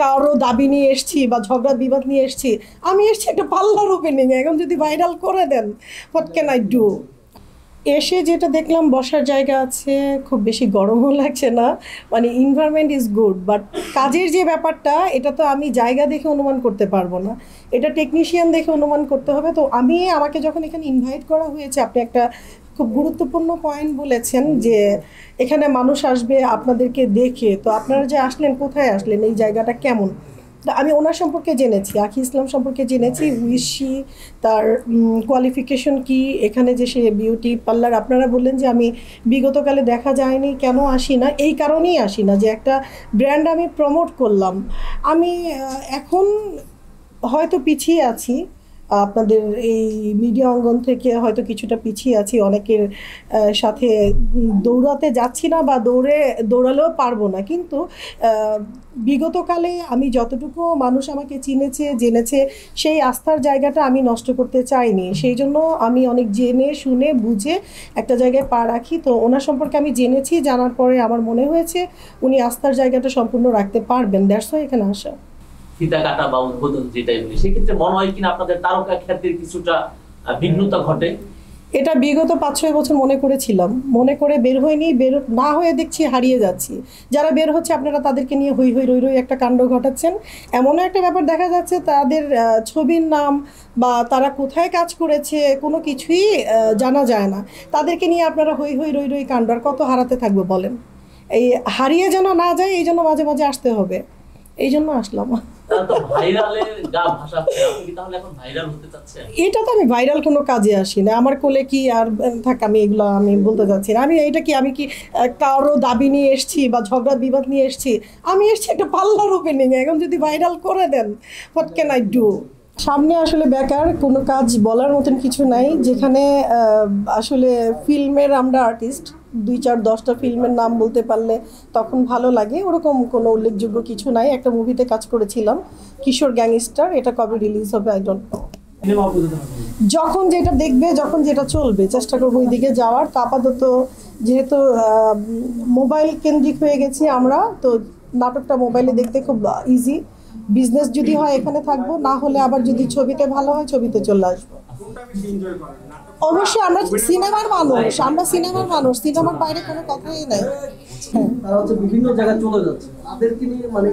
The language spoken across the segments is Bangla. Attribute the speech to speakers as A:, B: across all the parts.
A: কারো দাবি নিয়ে এসেছি বা ঝগড়া বিবাদ নিয়ে এসেছি। আমি এসেছি একটা পার্লার ওপেনিংয়ে, এখন যদি ভাইরাল করে দেন, হোয়াট ক্যান আই ডু? এসে যেটা দেখলাম, বসার জায়গা আছে, খুব বেশি গরমও লাগছে না, মানে এনভায়রনমেন্ট ইজ গুড। বাট কাজের যে ব্যাপারটা, এটা তো আমি জায়গা দেখে অনুমান করতে পারবো না, এটা টেকনিশিয়ান দেখে অনুমান করতে হবে। তো আমাকে যখন এখানে ইনভাইট করা হয়েছে, আপনি একটা খুব গুরুত্বপূর্ণ পয়েন্ট বলেছেন যে এখানে মানুষ আসবে আপনাদেরকে দেখে। তো আপনারা যে আসলেন, কোথায় আসলেন, এই জায়গাটা কেমন? তা আমি ওনার সম্পর্কে জেনেছি, আখি ইসলাম সম্পর্কে জেনেছি, উইশি, তার কোয়ালিফিকেশন কি, এখানে যে সে বিউটি পার্লার। আপনারা বললেন যে আমি বিগতকালে দেখা যায়নি, কেন আসি না, এই কারণেই আসি না যে একটা ব্র্যান্ড আমি প্রমোট করলাম। আমি এখন হয়তো পিছিয়ে আছি, আপনাদের এই মিডিয়া অঙ্গন থেকে হয়তো কিছুটা পিছিয়ে আছি, অনেকের সাথে দৌড়াতে যাচ্ছি না, বা দৌড়ালেও পারবো না। কিন্তু বিগতকালে আমি যতটুকু মানুষ আমাকে চিনেছে, জেনেছে, সেই আস্থার জায়গাটা আমি নষ্ট করতে চাইনি। সেই জন্য আমি অনেক জেনে শুনে বুঝে একটা জায়গায় পা রাখি। তো ওনার সম্পর্কে আমি জেনেছি, জানার পরে আমার মনে হয়েছে উনি আস্থার জায়গাটা সম্পূর্ণ রাখতে পারবেন, দ্যাটস ওয়াই এখানে আসা।
B: ফিতা কাটা বা উদ্বোধন যেটাই বলি, সেক্ষেত্রে মনে হয় কিনা আপনাদের তারকা খ্যাতির কিছুটা ভিন্নতা ঘটে?
A: এটা বিগত 5-6 বছর মনে করেছিলাম, মনে করে বের হয়নি, বের না হয়ে দেখছি হারিয়ে যাচ্ছি। যারা বের হচ্ছে আপনারা তাদেরকে নিয়ে হই হই রই রই একটা কাণ্ড ঘটাচ্ছেন। এমনও একটা ব্যাপার দেখা যাচ্ছে, তাদের ছবির নাম বা তারা কোথায় কাজ করেছে কোনো কিছুই জানা যায় না, তাদেরকে নিয়ে আপনারা হই হই রই রই কাণ্ড। আর কত হারাতে থাকবো বলেন? এই হারিয়ে যেন না যায়, এই জন্য মাঝে মাঝে আসতে হবে, এই জন্য আসলাম। এটা তো আমি ভাইরাল কোনো কাজে আসি না, আমার কোলে কি আর থাক, আমি এগুলো আমি বলতে চাচ্ছি না। আমি কি কারো দাবি নিয়ে এসেছি বা ঝগড়া বিবাদ নিয়ে এসেছি? আমি এসেছি একটা পার্লার ওপেনিংয়ে, এখন যদি ভাইরাল করে দেন, হোয়াট ক্যান আই ডু? সামনে আসলে বেকার, কোনো কাজ বলার মতন কিছু নাই। যেখানে আসলে ফিল্মের আমরা আর্টিস্ট, 2-4-10টা ফিল্মের নাম বলতে পারলে তখন ভালো লাগে, ওরকম কোনো উল্লেখযোগ্য কিছু নাই। একটা মুভিতে কাজ করেছিলাম, কিশোর গ্যাংস্টার, এটা কবে রিলিজ হবে আই ডোন্ট নো। যখন যেটা দেখবে, যখন যেটা চলবে, চেষ্টা করবো ওই দিকে যাওয়ার। তো আপাতত যেহেতু মোবাইল কেন্দ্রিক হয়ে গেছি আমরা, তো নাটকটা মোবাইলে দেখতে খুব ইজি। বিজনেস যদি হয় এখানে থাকবো, না হলে আবার যদি ছবিতে ভালো হয় ছবিতে চলে আসবো। অবশ্যই আমরা সিনেমার মানুষ, সিনেমার বাইরে কোনো কথাই নাই।
C: তারা হচ্ছে বিভিন্ন জায়গায় চলে যাচ্ছে, তাদেরকে নিয়ে মানে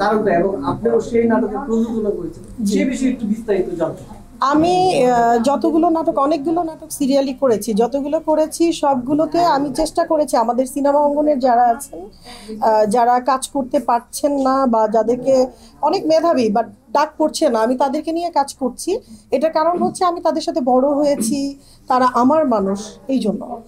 C: কারণটা, এবং আপনিও সেই নাটকের প্রযোজনা করেছেন, সে বিষয়ে একটু বিস্তারিত জানতে।
A: আমি অনেকগুলো নাটক সিরিয়ালি করেছি, যতগুলো করেছি সবগুলোতে আমি চেষ্টা করেছি আমাদের সিনেমা অঙ্গনের যারা আছেন, যারা কাজ করতে পারছেন না বা যাদেরকে অনেক মেধাবী বাট ডাক পড়ছে না, আমি তাদেরকে নিয়ে কাজ করছি। এটার কারণ হচ্ছে আমি তাদের সাথে বড় হয়েছি, তারা আমার মানুষ, এই জন্য।